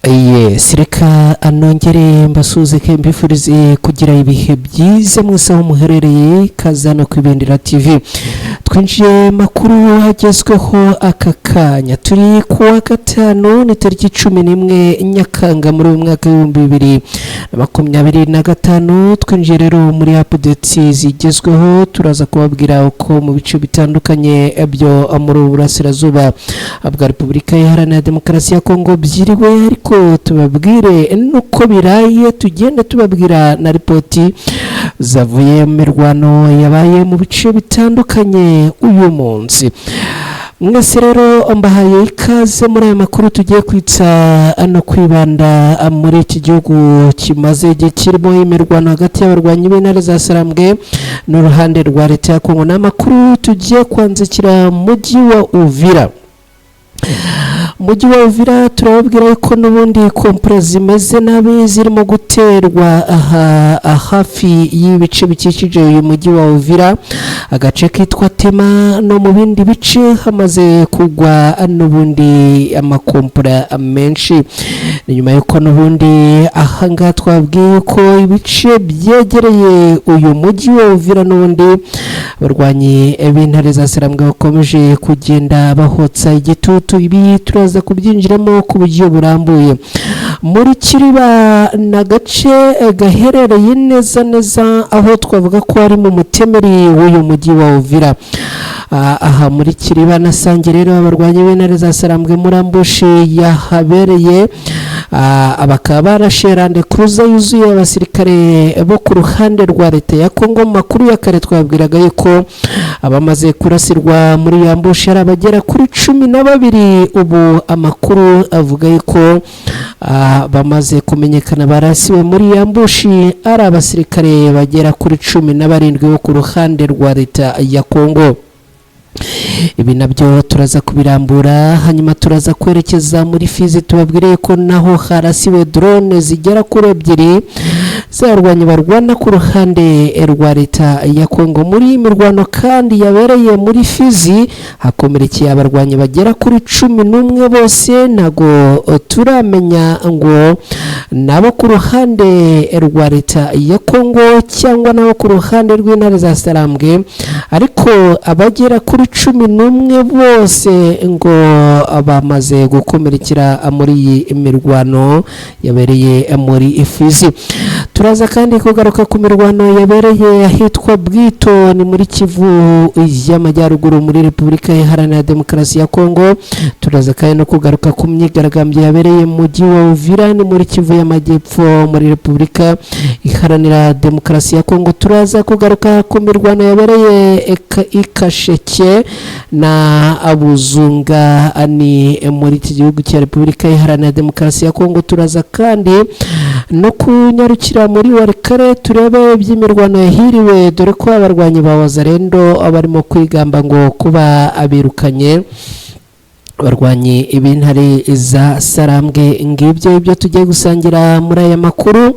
Yes, reka anongere mbasuze ke mbifurize kugira ibihe byiza mwese aho muherereye kazano kwibendera TV. Twinjiye makuru hagezweho aka kanya. Turi kuwa gatanu ni tariki 11 Nyakanga muri mwaka wa 2025. Twinjiye rero muri updates zigezweho, turaza kubabwira uko mu bice bitandukanye byo muri Burasirazuba bwa Repubulika Iharanira Demokarasi ya Kongo byiriwe, ariko tubabwire nuko biraye, tugenda tubabwira na ripoti zavuye mu mirwano yabaye mu bice bitandukanye uyu munsi. Mwese rero mbahaye ikaze muri aya makuru tugiye kwitsa no kwibanda muri iki gihugu kimaze igihe kirimo imirwano hagati y'abarwanyi b'intare za Sarambwe n'uruhande rwa leta ya Kongo. N'amakuru tugiye kwanzikira mujyi wa Uvira. Mujyi wa Uvira turababwira ko n'ubundi kompre zimeze nabi zirimo guterwa hafi y'ibice bikikije uyu mujyi wa Uvira, agace kitwa Tema, no mu bindi bice hamaze kugwa n'ubundi amakompre menshi. Nyuma yuko n'ubundi ahanga twabwiye ko ibice byegereye uyu mujyi wa Uvira n'ubundi barwanyi b'intare za Sarambwe bakomeje kugenda bahotsa igitutu. Ibi turaza kubyinjiramo ku buryo burambuye. Muri Kiriba na gace gaherereye neza aho twavuga ko ari mu mutemeri w'uyu mujyi wa Uvira. Aha muri Kiriba nasange rero abarwanyi b'intare za Sarambwe muri ambushi yahabereye, abakaba barasherande cruiser yuzuye abasirikare bo ku ruhande rwa leta ya Kongo. Makuru ya kare twabwiraga yuko abamaze kurasirwa muri ambushi ari abagera kuri 12. Ubu amakuru avuga yuko bamaze kumenyekana barasiwe muri ambushi ari abasirikare bagera kuri 17 bo ku ruhande rwa leta ya Kongo. Ibi nabyo turaza kubirambura, hanyuma turaza kwerekeza muri Fizi tubabwire ko naho harasiwe drone zigera kuri 2 zarwanye barwana ku ruhande rwa leta ya Kongo. Muri imirwano kandi yabereye muri Fizi hakomerekeye abarwanyi bagera kuri 11, bose nago turamenya ngo nabo ku ruhande rwa leta ya Kongo cyangwa nabo ku ruhande rw'intare za Sarambwe, ariko abagera kuri 11 bose ngo bamaze gukomerekera muri iyi mirwano yabereye muri Fizi. Turaza kandi kugaruka ku mirwano yabereye ahitwa Bwito ni muri Kivu y'Amajyaruguru muri Repubulika Iharanira Demokarasi ya Kongo. Turaza kandi no kugaruka ku myigaragambyo yabereye mu mujyi wa Uvira ni muri Kivu y'Amajyepfo muri Repubulika Iharanira Demokarasi ya Kongo. Turaza kugaruka ku mirwano yabereye Ikasheke na Abuzunga ni muri iki gihugu cya Repubulika Iharanira Demokarasi ya Kongo. Turaza kandi no kunyarukira muri Walikare turebe by'imirwano yahiriwe, dore ko abarwanyi ba Wazalendo barimo kwigamba ngo kuba abirukanye abarwanyi ib'intare za Sarambwe. Ngibyo ibyo tugiye gusangira muri aya makuru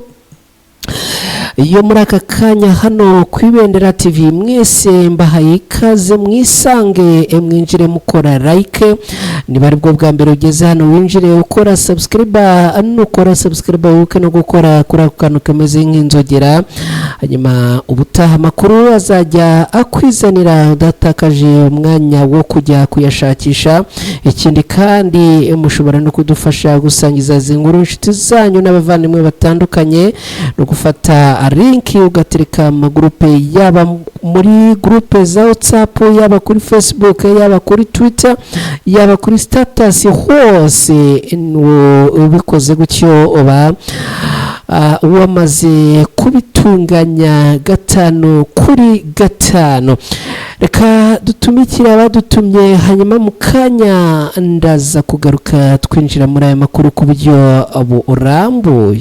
iyo muri aka kanya hano kwibendera TV. Mwese mbahaye ikaze, mwisange, mwinjire mukora like niba ari bwo bwa mbere ugeze hano, winjire ukora subscribe, nukora subscribe wibuke no gukora kuri ako kantu kameze nk'inzogera, hanyuma ubutaha makuru azajya akwizanira udatakaje umwanya wo kujya kuyashakisha. Ikindi kandi mushobora no kudufasha gusangiza inkuru inshuti zanyu n'abavandimwe batandukanye, no gufata link ugatereka mu groupe, yaba muri groupe za WhatsApp, yaba kuri Facebook, yaba kuri Twitter, yaba kuri status, hose ubikoze gutyo uba wamaze kubitunganya 5/5. Reka dutumikira abadutumye, hanyuma mu kanya ndaza kugaruka twinjira muri aya makuru ku buryo urambuye.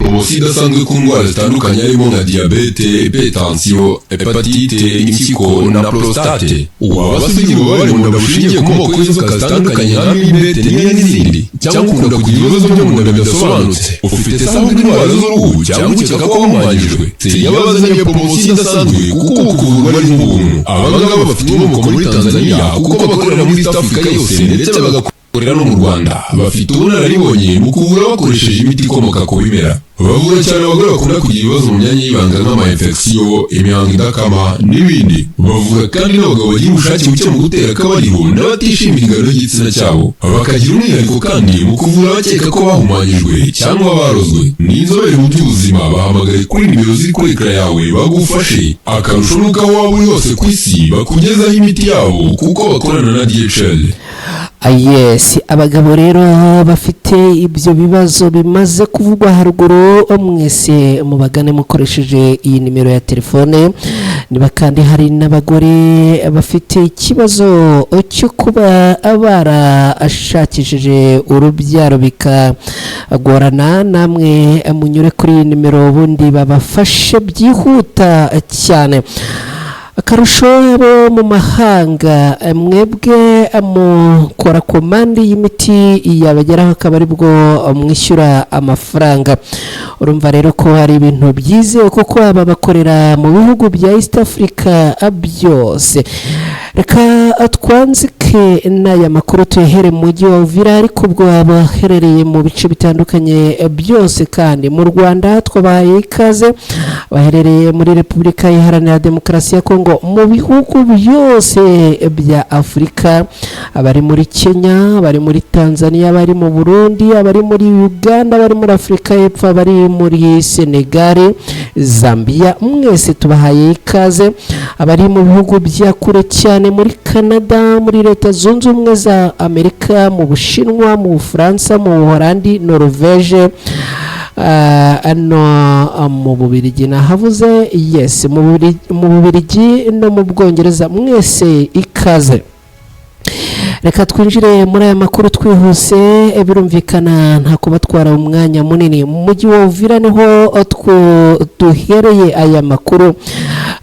Promosi idasanzwe ku ndwara zitandukanye harimo nka diabete, hypertension, hepatite, impyiko na prostate. Waba ufite ububabare mu nda bushingiye ku moko y'inzoka zitandukanye nka diabete n'izindi, cyangwa ukunda kugira ibibazo byo mu nda bidasobanutse, ufite cyangwa indwara z'uruhu cyangwa ukeka ko wamwangijwe, yabazaniye promosi idasanzwe kuko kuvurwa ari nk'ubuntu. Abaganga bafite inkomoko muri Tanzania kuko bakorera muri East Africa yose ndetse bagakora korera no mu Rwanda bafite ubunararibonye mu kuvura bakoresheje imiti ikomoka ku bimera. Bavura cyane abagore bakunda kugira ibibazo mu myanya y'ibanga nk'ama-infection, imihango idakama n'ibindi. Bavura kandi n'abagabo bagira ubushake buke mu gutera akabariro n'abatishimira ingano y'igitsina cyabo. Bakagira umwihariko kandi mu kuvura abakeka ko bahumanyijwe cyangwa barozwe. Ni inzobere mu by'ubuzima, bahamagare kuri nimero ziri kuri ekara yawe bagufashe. Akarusho nuko aho waba uri hose ku isi bakugezaho imiti yabo kuko bakorana na DHL. Yes, abagabo rero bafite ibyo bibazo bimaze kuvugwa haruguru, mwese mubagane mukoresheje iyi nimero ya telefone. Niba kandi hari n'abagore bafite ikibazo cyo kuba barashakishije urubyaro bikagorana, namwe munyure kuri iyi nimero ubundi babafashe byihuta cyane. Akarusho bo mu mahanga, mwebwe mukora komande y'imiti yabageraho akaba ari bwo mwishyura amafaranga. Urumva rero ko hari ibintu byizewe kuko aba bakorera mu bihugu bya East Africa byose. Reka twanzike n'aya makuru tuhere mu mujyi wa Uvira, ariko ubwo abaherereye mu bice bitandukanye byose kandi mu Rwanda twabahaye ikaze. Baherereye muri Repubulika Iharanira Demokarasi ya Kongo, mu bihugu byose bya Afurika, abari muri Kenya, abari muri Tanzania, abari mu Burundi, abari muri Uganda, abari muri Afurika y'Epfo, abari muri Senegal, Zambia, mwese tubahaye ikaze. Abari mu bihugu bya kure cyane muri Canada, muri Leta Zunze Ubumwe za Amerika, mu Bushinwa, mu Bufaransa, mu Buholandi, Norvege, mu Bubiligi nahavuze, yes, mu Bubiligi no mu Bwongereza, mwese ikaze. Reka twinjire muri aya makuru twihuse, birumvikana nta kubatwara umwanya munini. Mu mujyi wa Uvira niho duhereye aya makuru,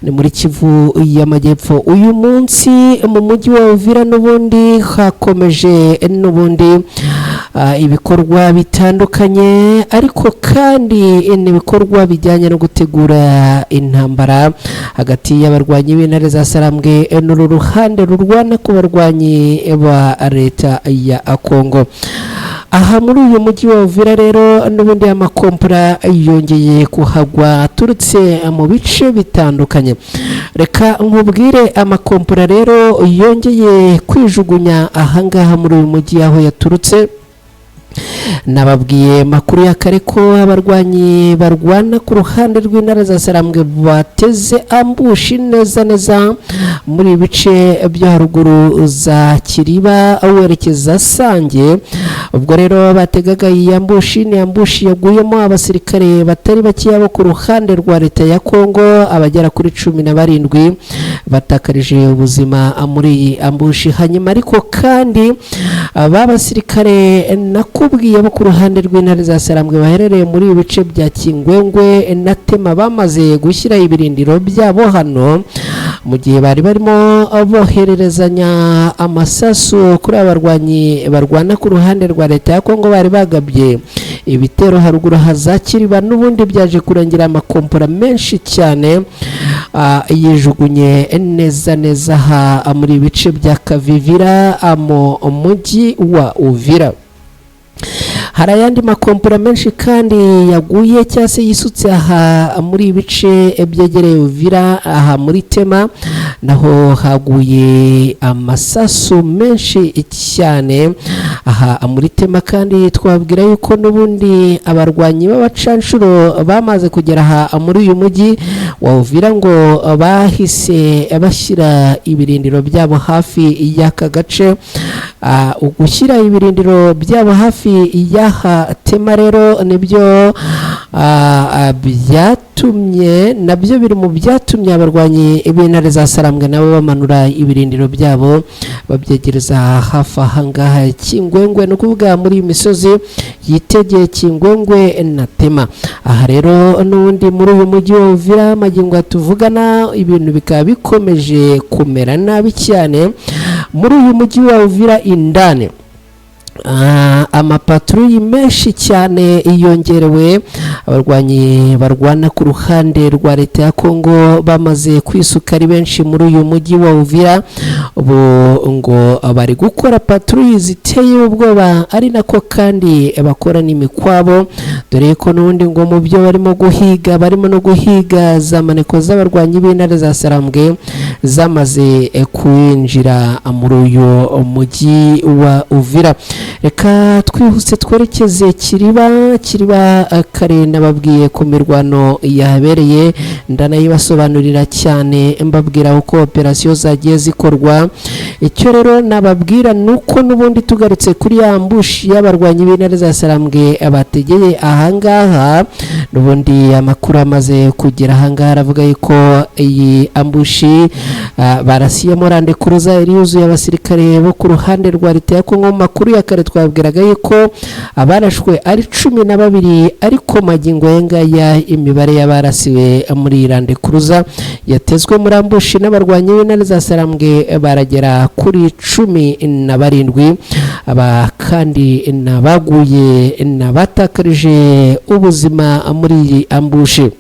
ni muri Kivu y'Amajyepfo. Uyu munsi mu mujyi wa Uvira n'ubundi hakomeje n'ubundi ibikorwa bitandukanye, ariko kandi n'ibikorwa bijyanye no gutegura intambara hagati y'abarwanyi b'intare za Sarambwe n'uru ruhande rurwana ku barwanyi ba leta ya Kongo. Aha muri uyu mujyi wa Uvira rero n'ubundi amakompura yongeye kuhagwa aturutse mu bice bitandukanye. Reka nkubwire amakompura rero yongeye kwijugunya ahangaha muri uyu mujyi aho yaturutse. Nababwiye makuru ya kare ko abarwanyi barwana ku ruhande rw'intare za Sarambwe bateze ambushi neza muri bice byo haruguru za Kiriba werekeza Sange. Ubwo rero bategaga iyi ambushi, ni ambushi yaguyemo abasirikare batari bakiya bo ku ruhande rwa leta ya Kongo, abagera kuri 17 batakarije ubuzima muri iyi ambushi. Hanyuma ariko kandi aba basirikare nakubwiye bo ku ruhande rw'intare za Sarambwe baherereye muri ibice bya Kingwengwe na Tema bamaze gushyira ibirindiro byabo hano, mu gihe bari barimo bohererezanya amasasu kuri abarwanyi barwana ku ruhande rwa leta ya Kongo. Bari bagabye ibitero haruguru hazakiriba, n'ubundi byaje kurangira amakompora menshi cyane yijugunye neza ha muri ibice bya Kavivira mu mujyi wa Uvira. Hari ayandi makompura menshi kandi yaguye cyangwa se yisutse aha muri ibice byegereye Uvira. Aha muri Tema naho haguye amasasu menshi cyane. Aha muri Tema kandi twabwira yuko n'ubundi abarwanyi b'abacanshuro bamaze kugera aha muri uyu mujyi wa Uvira, ngo bahise bashyira ibirindiro byabo hafi y'aka gace. Ugushyira ibirindiro byabo hafi y'aha Tema rero nibyo byatumye, nabyo biri mu byatumye abarwanyi b'intare za Sarambwe nabo bamanura ibirindiro byabo babyegereza hafi ahangaha Kingwengwe, no kuvuga muri imisozi yitegeye Kingwengwe na Tema. Aha rero n'ubundi muri uyu mujyi wa Uvira magingo tuvugana ibintu bikaba bikomeje kumera nabi cyane muri uyu mujyi wa Uvira indane. amapatruyi menshi cyane yongerewe. Abarwanyi barwana ku ruhande rwa leta ya Kongo bamaze kwisuka ari benshi muri uyu mujyi wa Uvira. Ubu ngo bari gukora patruyi ziteye ubwoba, ari nako kandi bakora n'imikwabo, dore ko n'ubundi ngo mu byo barimo no guhiga za maneko z'abarwanyi b'intare za Sarambwe zamaze kwinjira muri uyu mujyi wa Uvira. Reka twihuse twerekeze Kiriba kare nababwiye ku mirwano yahabereye, ndanayibasobanurira cyane mbabwira uko operasiyo zagiye zikorwa. Icyo rero nababwira nuko n'ubundi tugarutse kuri ya ambushi y'abarwanyi b'intare za Sarambwe bategeye ahangaha, n'ubundi amakuru amaze kugera ahangaha aravuga yuko iyi ambushi barasiyemo rande kuruza yari yuzuye abasirikare bo ku ruhande rwa leta ya Kongo. Makuru ya kare twabwiraga yuko abarashwe ari 12, ariko magingo yengaya imibare y'abarasiwe muri rande kuruza yatezwe muri ambushi n'abarwanyi b'intare za Sarambwe baragera kuri 17. Aba kandi nabaguye nabatakarije ubuzima muri iyi ambushi.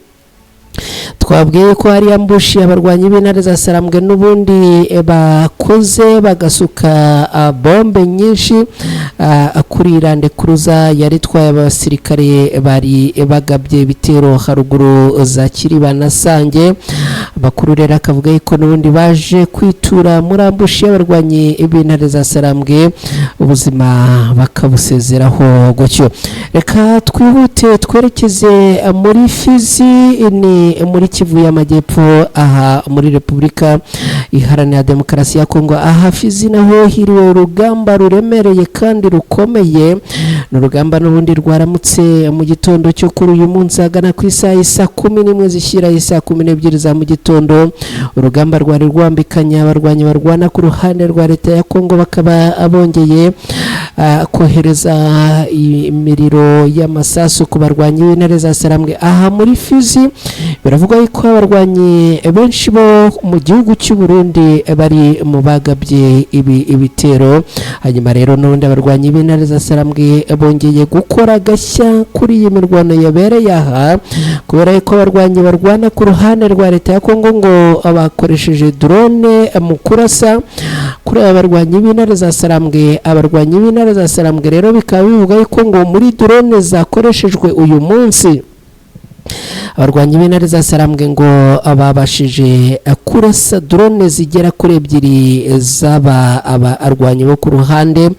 Twabwiye ko hari ambushi abarwanyi b'intare za Sarambwe n'ubundi bakoze bagasuka bombe nyinshi kuri rande kuruza yari twaye abasirikare bari bagabye bitero haruguru za Kiriba na Sange. Bakuru rero akavuga yuko n'ubundi baje kwitura muri ambushi y'abarwanyi b'intare za Sarambwe, ubuzima bakabusezeraho gutyo. Reka twihute twerekeze muri Fizi, ni muri Kivu y'Amajyepfo, aha muri Repubulika Iharanira Demokarasi ya Kongo. Aha Fizi naho hiriwe urugamba ruremereye kandi rukomeye. N'urugamba n'ubundi rwaramutse mu gitondo cyo kuri uyu munsi agana ku isaha 11 zishyira isaha 12 za mu gitondo. Urugamba rwari rwambikanya abarwanyi barwana ku ruhande rwa leta ya Kongo, bakaba abongeye kohereza imiriro y'amasasu ku barwanyi b'intare za Sarambwe. Aha muri Fizi biravuga yuko abarwanyi benshi bo mu gihugu cy'u Burundi bari mu bagabye ibitero. Hanyuma rero n'ubundi abarwanyi b'intare za Sarambwe bongeye gukora gashya kuri iyi mirwano yabereye aha, kubera yuko abarwanyi barwana ku ruhande rwa leta ya Kongo ngo bakoresheje drone mu kurasa kuri abarwanyi b'intare za Sarambwe. Abarwanyi b'intare za Sarambwe rero bikaba bivuga yuko ngo muri drone zakoreshejwe uyu munsi abarwanyi b'intare za Sarambwe ngo babashije kurasa drone zigera kuri 2 zaba abarwanyi bo ku ruhande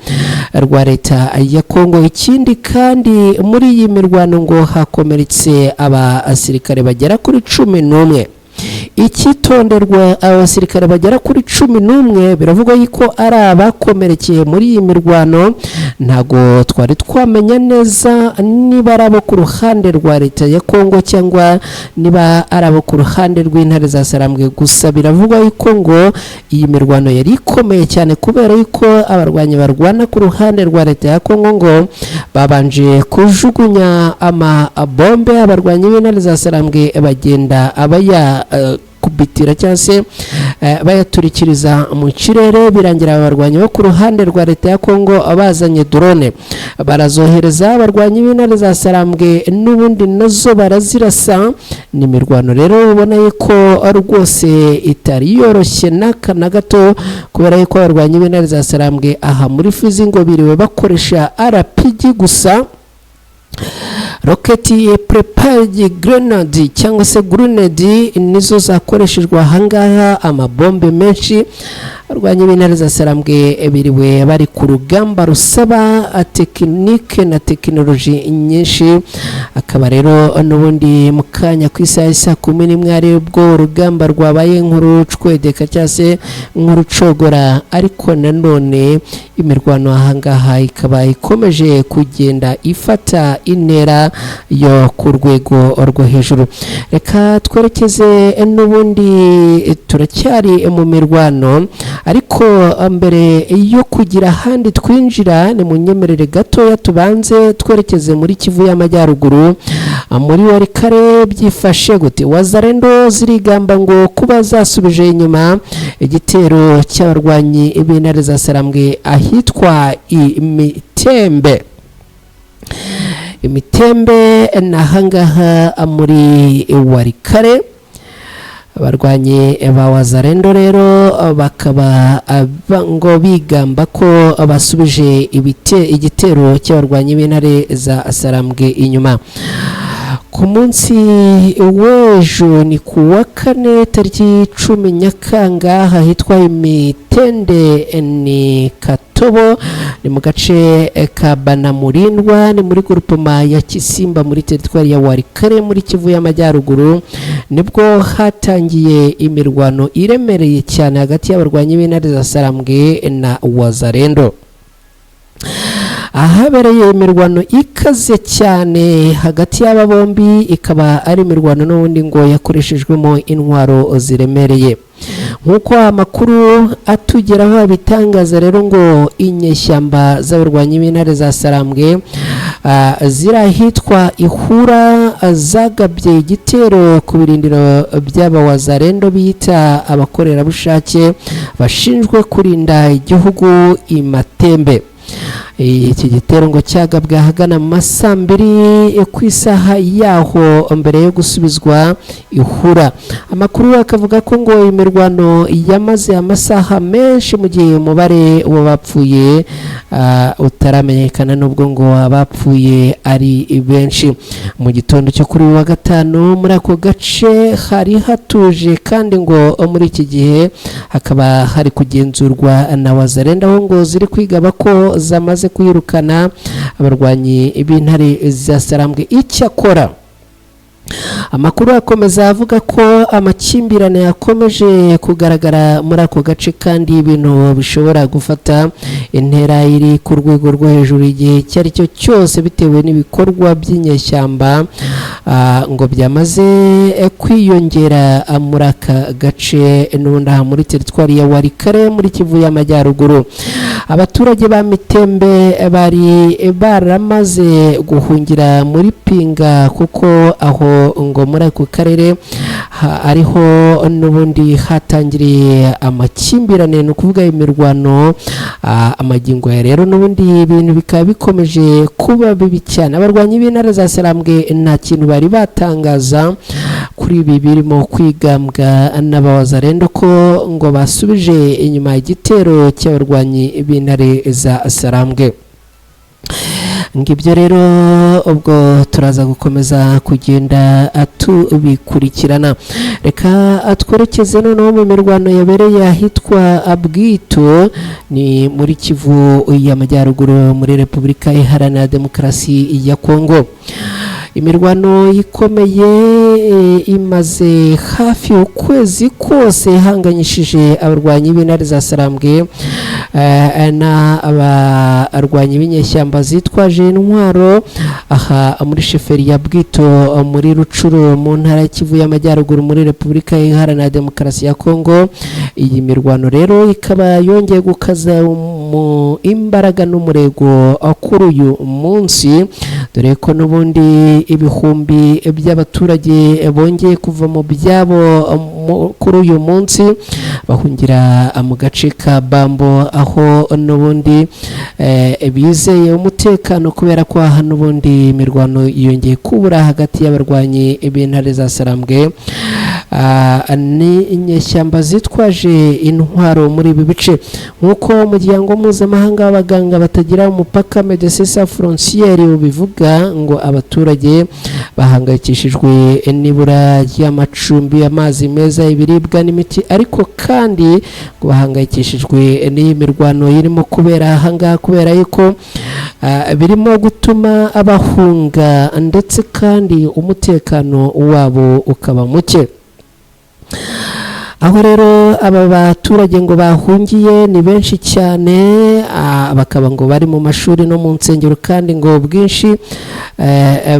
rwa leta ya Kongo. Ikindi kandi muri iyi mirwano ngo hakomeretse abasirikare bagera kuri 11. Ikitonderwa abasirikare bagera kuri 11 biravuga yuko ari abakomerekeye muri iyi mirwano. Ntago twari twamenya neza niba ari abo ku ruhande rwa leta ya Kongo cyangwa niba ari abo ku ruhande rw'intare za Sarambwe. Gusa biravuga yuko ngo iyi mirwano yari ikomeye cyane, kubera yuko abarwanyi barwana ku ruhande rwa leta ya Kongo ngo babanje kujugunya bombe abarwanyi b'intare za Sarambwe bagenda abaya kubitira cyangwa se bayaturikiriza mu kirere. Birangira abarwanyi bo ku ruhande rwa leta ya Kongo abazanye drone barazohereza abarwanyi b'intare za Sarambwe, n'ubundi nazo barazirasa. Ni mirwano rero ubona yuko rwose itari yoroshye n'aka na gato, kubera yuko abarwanyi b'intare za Sarambwe aha muri Fizi ngo biriwe bakoresha RPG gusa, roketi prepared grenade cyangwa se grenade nizo zakoreshejwe ahangaha. Amabombe menshi abarwanyi b'intare za Sarambwe biriwe bari ku rugamba rusaba tekinike na tekinoloji nyinshi. Akaba rero n'ubundi mukanya ku isaha 11 ari bwo urugamba rwabaye nkuru cwedeka cyangwa se nkuru cogora, ariko nanone imirwano ahangaha ikaba ikomeje kugenda ifata intera yo ku rwego rwo hejuru. Reka twerekeze n'ubundi turacyari mu mirwano, ariko mbere yo kugira ahandi twinjira ni munyemerere gatoya tubanze twerekeze muri Kivu y'Amajyaruguru. Muri Warikare byifashe gute? Wazarendo zirigamba ngo kuba zasubije inyuma igitero cy'abarwanyi b'intare za Sarambwe ahitwa imitembe nahangaha muri Walikale. Abarwanyi ba Wazalendo rero bakaba ngo bigamba ko basubije igitero cy'abarwanyi b'intare za Sarambwe inyuma. Ku munsi w'ejo ni ku wa kane tariki 10 Nyakanga ahitwa Imitende ni Katobo, ni mu gace ka Banamurindwa, ni muri groupement ya Kisimba muri teritwari ya Walikale muri Kivu y'Amajyaruguru, nibwo hatangiye imirwano iremereye cyane hagati y'abarwanyi b'intare za Sarambwe na Wazalendo. Ahabereye imirwano ikaze cyane hagati y'aba bombi, ikaba ari imirwano n'ubundi ngo yakoreshejwemo intwaro ziremereye. Nk'uko amakuru atugeraho abitangaza rero ngo inyeshyamba z'abarwanyi b'intare za Sarambwe zirahitwa Ihura zagabye igitero ku birindiro by'aba Wazalendo bita abakorerabushake bashinzwe kurinda igihugu Imatembe. Iki gitero ngo cyagabwe ahagana mu masaa 2 ku isaha yaho mbere yo gusubizwa Ihura. Amakuru akavuga ko ngo imirwano yamaze amasaha menshi mu gihe umubare w'abapfuye utaramenyekana, nubwo ngo abapfuye ari benshi. Mu gitondo cyo kuri wa gatanu muri ako gace hari hatuje, kandi ngo muri iki gihe hakaba hari kugenzurwa na Wazalendo, aho ngo ziri kwigaba ko zamaze kwirukana abarwanyi b'intare za Sarambwe. Icyakora amakuru akomeza avuga ko amakimbirane yakomeje kugaragara muri ako gace, kandi ibintu bishobora gufata intera iri ku rwego rwo hejuru igihe cyari cyo cyose, bitewe n'ibikorwa by'inyeshyamba ngo byamaze kwiyongera muri aka gace n'ubundi aha muri teritwari ya Walikale muri Kivu y'Amajyaruguru. Abaturage ba Mitembe bari baramaze guhungira muri Pinga, kuko aho ngo muri ako karere ariho n'ubundi hatangiriye amakimbirane, ni ukuvuga imirwano. Amagingo ya rero n'ubundi ibintu bikaba bikomeje kuba bibi cyane. Abarwanyi b'intare za Sarambwe nta kintu bari batangaza kuri ibi birimo kwigambwa n'Abawazalendo ko ngo basubije inyuma igitero cy'abarwanyi b'intare za Sarambwe. Ngibyo rero ubwo turaza gukomeza kugenda tubikurikirana. Reka atwerekeze noneho mu mirwano yabereye ahitwa Bwito, ni muri Kivu y'Amajyaruguru muri Repubulika Iharanira Demokarasi ya Kongo. Imirwano ikomeye imaze hafi ukwezi kose ihanganyishije abarwanyi b'intare za Sarambwe n'abarwanyi b'inyeshyamba zitwaje intwaro aha muri sheferi ya Bwito muri Rucuru mu ntara y'Kivu y'Amajyaruguru muri Repubulika Iharanira Demokarasi ya Kongo. Iyi mirwano rero ikaba yongeye gukaza mu imbaraga n'umurego kuri uyu munsi, dore ko n'ubundi ibihumbi by'abaturage bongeye kuva mu byabo kuri uyu munsi bahungira mu gace ka Bambo, aho n'ubundi bizeye umutekano kubera ko aha n'ubundi imirwano yongeye kubura hagati y'abarwanyi b'intare za Sarambwe ni inyeshyamba zitwaje intwaro muri ibi bice. Nk'uko umuryango mpuzamahanga w'abaganga batagira umupaka Médecins Sans Frontières ubivuga, ngo abaturage bahangayikishijwe n'ibura ry'amacumbi, amazi meza, ibiribwa n'imiti, ariko kandi ngo bahangayikishijwe n'iyi mirwano irimo kubera ahangaha, kubera yuko birimo gutuma abahunga ndetse kandi umutekano wabo ukaba muke. Aho rero aba baturage ngo bahungiye ni benshi cyane, bakaba ngo bari mu mashuri no mu nsengero, kandi ngo bwinshi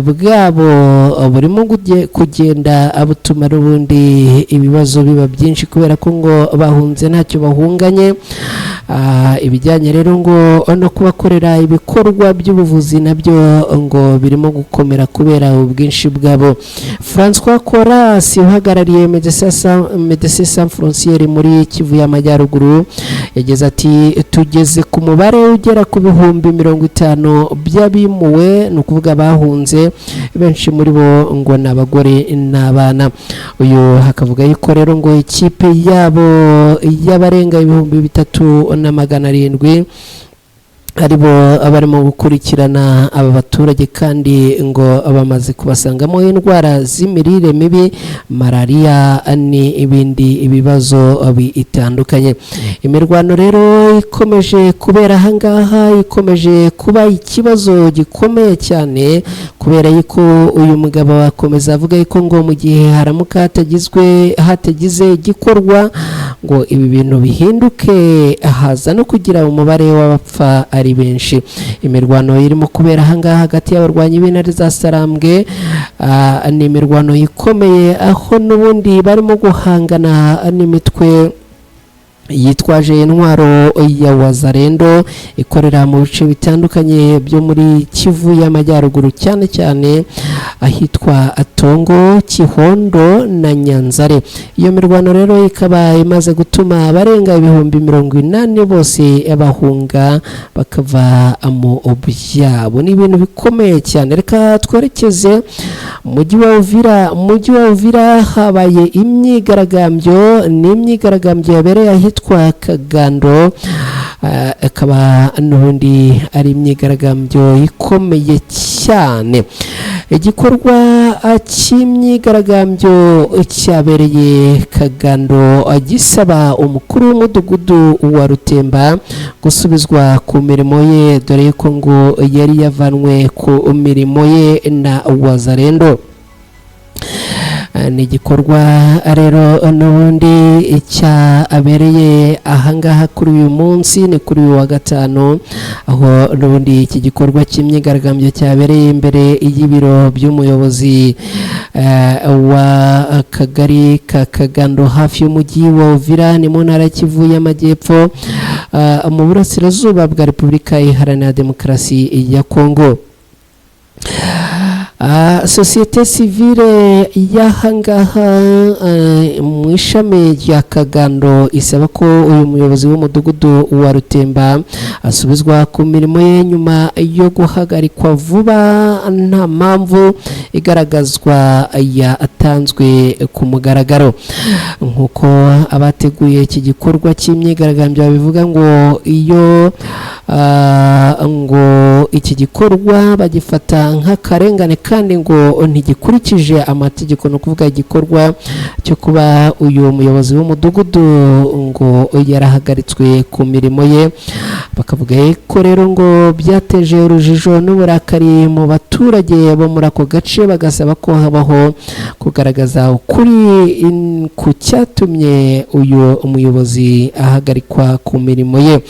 bwabo burimo kugenda butuma n'ubundi ibibazo biba byinshi kubera ko ngo bahunze ntacyo bahunganye. ibijyanye rero ngo no kubakorera ibikorwa by'ubuvuzi nabyo ngo birimo gukomera kubera ubwinshi bwabo. François Coras uhagarariye Médecins Sans Frontières muri Kivu y'Amajyaruguru yagize ati tugeze ku mubare ugera ku bihumbi 50 by'abimuwe no kuvuga bahunze, benshi muri bo ngo n'abagore n'abana. Uyu hakavuga yuko rero ngo ikipe yabo y'abarenga 3,700 aribo abarimo gukurikirana aba baturage kandi ngo bamaze kubasangamo indwara z'imirire mibi, malaria n'ibindi ibibazo bitandukanye. Imirwano rero ikomeje kubera ahangaha, ikomeje kuba ikibazo gikomeye cyane kubera yuko uyu mugabo akomeza avuga yuko ngo mu gihe haramuka hatagize igikorwa ngo ibi bintu bihinduke, haza no kugira umubare w'abapfa ari benshi. Imirwano irimo kubera ahangaha hagati y'abarwanyi b'intare za Sarambwe ni imirwano ikomeye, aho n'ubundi barimo guhangana n'imitwe yitwaje intwaro ya Wazalendo ikorera mu bice bitandukanye byo muri Kivu y'Amajyaruguru, cyane cyane ahitwa Tongo, Kihondo na Nyanzare. Iyo mirwano rero ikaba imaze gutuma abarenga 80,000 bose bahunga bakava mu byabo. Ni ibintu bikomeye cyane. Reka twerekeze mujyi wa Uvira habaye imyigaragambyo, n'imyigaragambyo yabereye ahitwa Kagando, akaba n'ubundi ari imyigaragambyo ikomeye cyane. Igikorwa cy'imyigaragambyo cyabereye Kagando gisaba umukuru w'umudugudu wa Rutemba gusubizwa ku mirimo ye, dore ko ngo yari yavanwe ku mirimo ye na Wazalendo. Ni igikorwa rero n'ubundi cyabereye ahangaha kuri uyu munsi, ni kuri uyu wa gatanu, aho n'ubundi iki gikorwa cy'imyigaragambyo cyabereye imbere y'ibiro by'umuyobozi wa kagari ka Kagando hafi y'umujyi wa Uvira, ni mu ntara Kivu y'Amajyepfo mu burasirazuba bwa Repubulika Iharanira Demokarasi ya Kongo. Societe civile y'ahangaha mu ishami rya Kagando isaba ko uyu muyobozi w'umudugudu wa Rutemba asubizwa ku mirimo ye nyuma yo guhagarikwa vuba nta mpamvu igaragazwa yatanzwe ku mugaragaro. Nk'uko abateguye iki gikorwa cy'imyigaragambyo babivuga ngo iyo ngo iki gikorwa bagifata nk'akarengane kandi ngo ntigikurikije amategeko, no kuvuga igikorwa cyo kuba uyu muyobozi w'umudugudu ngo yarahagaritswe ku mirimo ye. Bakavuga ko rero ngo byateje urujijo n'uburakari mu baturage bo muri ako gace, bagasaba ko habaho kugaragaza ukuri ku cyatumye uyu umuyobozi ahagarikwa ku mirimo ye.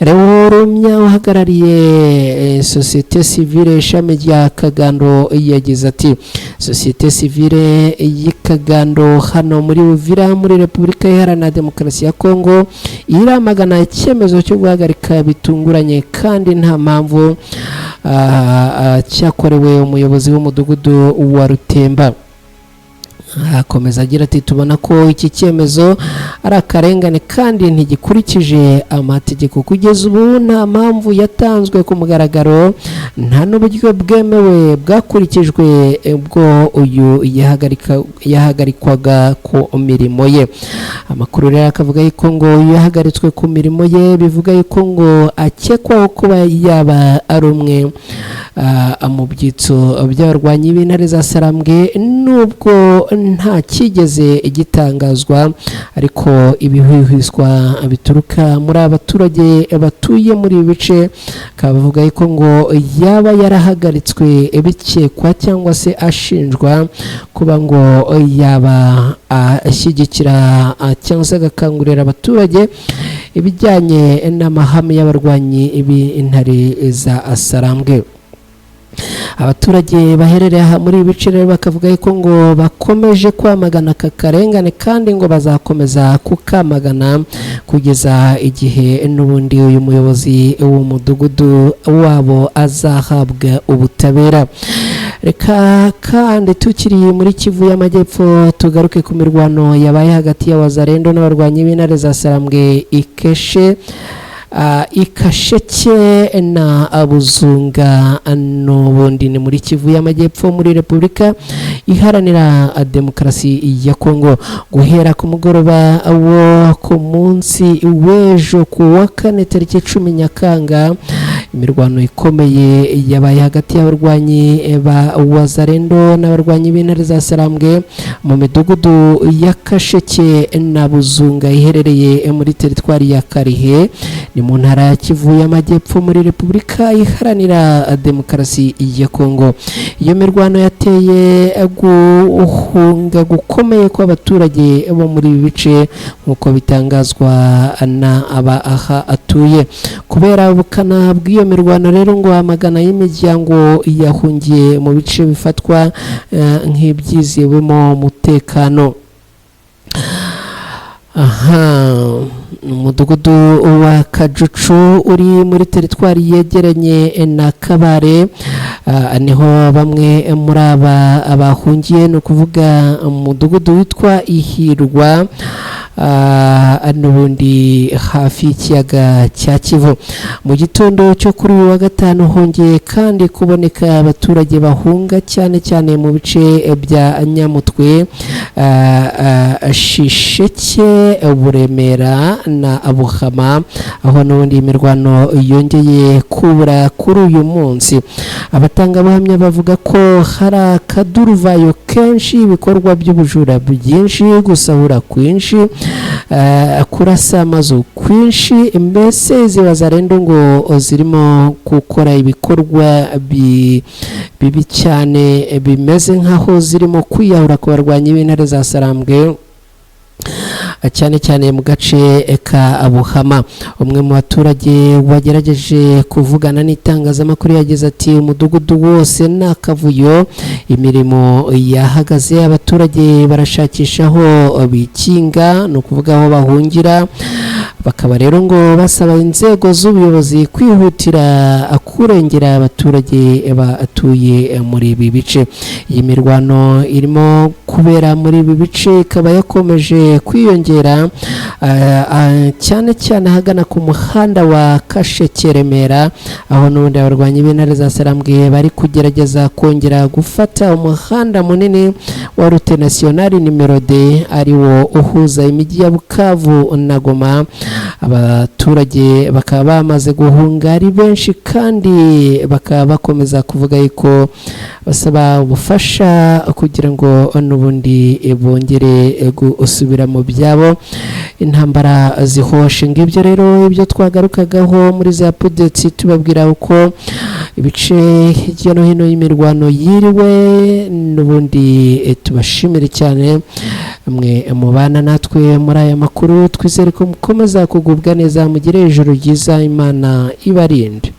Rero Rumya uhagarariye Societe Civile ishami rya Kagando yagize ati Societe Civile y'Ikagando hano muri Uvira muri Repubulika Iharanira Demokarasi ya Kongo iramagana icyemezo cyo guhagarika bitunguranye kandi nta mpamvu cyakorewe umuyobozi w'umudugudu wa Rutemba. Akomeza agira ati tubona ko iki cyemezo ari akarengane kandi ntigikurikije amategeko. Kugeza ubu nta mpamvu yatanzwe ku mugaragaro, nta n'uburyo bwemewe bwakurikijwe ubwo uyu yahagarikwaga ku mirimo ye. Amakuru rero akavuga yuko ngo yahagaritswe ku mirimo ye bivuga yuko ngo akekwaho kuba yaba ari umwe mu byitso by'abarwanyi b'intare za Sarambwe, nubwo nta kigeze igitangazwa, ariko ibihwihwiswa bituruka muri abaturage batuye muri ibi bice kabavuga yuko ngo yaba yarahagaritswe bikekwa cyangwa se ashinjwa kuba ngo yaba ashyigikira cyangwa se agakangurira abaturage ibijyanye n'amahame y'abarwanyi b'intare za Sarambwe. abaturage baherereye aha muri ibice rero bakavuga ko ngo bakomeje kwamagana aka karengane kandi ngo bazakomeza kukamagana kugeza igihe n'ubundi uyu muyobozi w'umudugudu wabo azahabwa ubutabera. Reka kandi tukiri muri Kivu y'Amajyepfo tugaruke ku mirwano yabaye hagati ya Wazalendo n'abarwanyi b'intare za Sarambwe Ikasheke na Buzunga n'ubundi ni muri Kivu y'Amajyepfo muri Repubulika Iharanira Demokarasi ya Kongo. Guhera ku mugoroba wo ku munsi w'ejo ku wa 4 tariki 10 Nyakanga imirwano ikomeye yabaye hagati y'abarwanyi ba Wazalendo n'abarwanyi b'intare za Sarambwe mu midugudu ya Kasheke na Buzunga iherereye muri teritwari ya Karihe ni mu ntara ya Kivu y'Amajyepfo muri Repubulika Iharanira Demokarasi ya Kongo. Iyo mirwano yateye guhunga gukomeye kw'abaturage bo muri ibi bice nk'uko bitangazwa na aha atuye. Kubera ubukana bw'iyo mirwano rero ngo amagana y'imiryango yahungiye mu bice bifatwa nk'ibyizewemo umutekano. Umudugudu wa Kajucu uri muri teritwari yegeranye na Kabare niho bamwe muri aba bahungiye no kuvuga umudugudu witwa Ihirwa n'ubundi hafi y'ikiyaga cya Kivu. Mu gitondo cyo kuri uyu wa gatanu hongeye kandi kuboneka abaturage bahunga cyane cyane mu bice bya Nyamutwe, Shisheke, Buremera na Buhama aho n'ubundi imirwano yongeye kubura kuri uyu munsi. Abatangabuhamya bavuga ko hari akaduruvayo kenshi, ibikorwa by'ubujura byinshi, gusahura kwinshi, kurasa amazu kwinshi, mbese izi Wazalendo ngo zirimo gukora ibikorwa bibi cyane bimeze nkaho zirimo kwiyahura ku barwanyi b'intare za Sarambwe cyane cyane mu gace ka Buhama. Umwe mu baturage wagerageje kuvugana n'itangazamakuru yagize ati umudugudu wose nakavuyo, imirimo yahagaze, abaturage barashakisha aho bikinga no kuvuga aho bahungira. Bakaba rero ngo basaba inzego z'ubuyobozi kwihutira kurengera abaturage batuye muri ibi bice. Iyi mirwano irimo kubera muri ibi bice ikaba yakomeje kwiyongera cyane cyane hagana ku muhanda wa Kasheke Remera aho n'ubundi abarwanyi b'intare za Sarambwe bari kugerageza kongera gufata umuhanda munini wa route nationale nimero 2 ari wo uhuza imijyi ya Bukavu na Goma. Abaturage bakaba bamaze guhunga ari benshi kandi bakaba bakomeza kuvuga yuko basaba ubufasha kugira ngo n'ubundi bongere gusubira mu byabo, intambara zihoshe. Ngibyo rero ibyo twagarukagaho muri za updates tubabwira uko ibice hirya no hino y'imirwano yiriwe. N'ubundi tubashimire cyane mwe mubana natwe muri aya makuru, twizere ko mukomeza kugubwa neza, mugire ijoro ryiza, Imana ibarinde.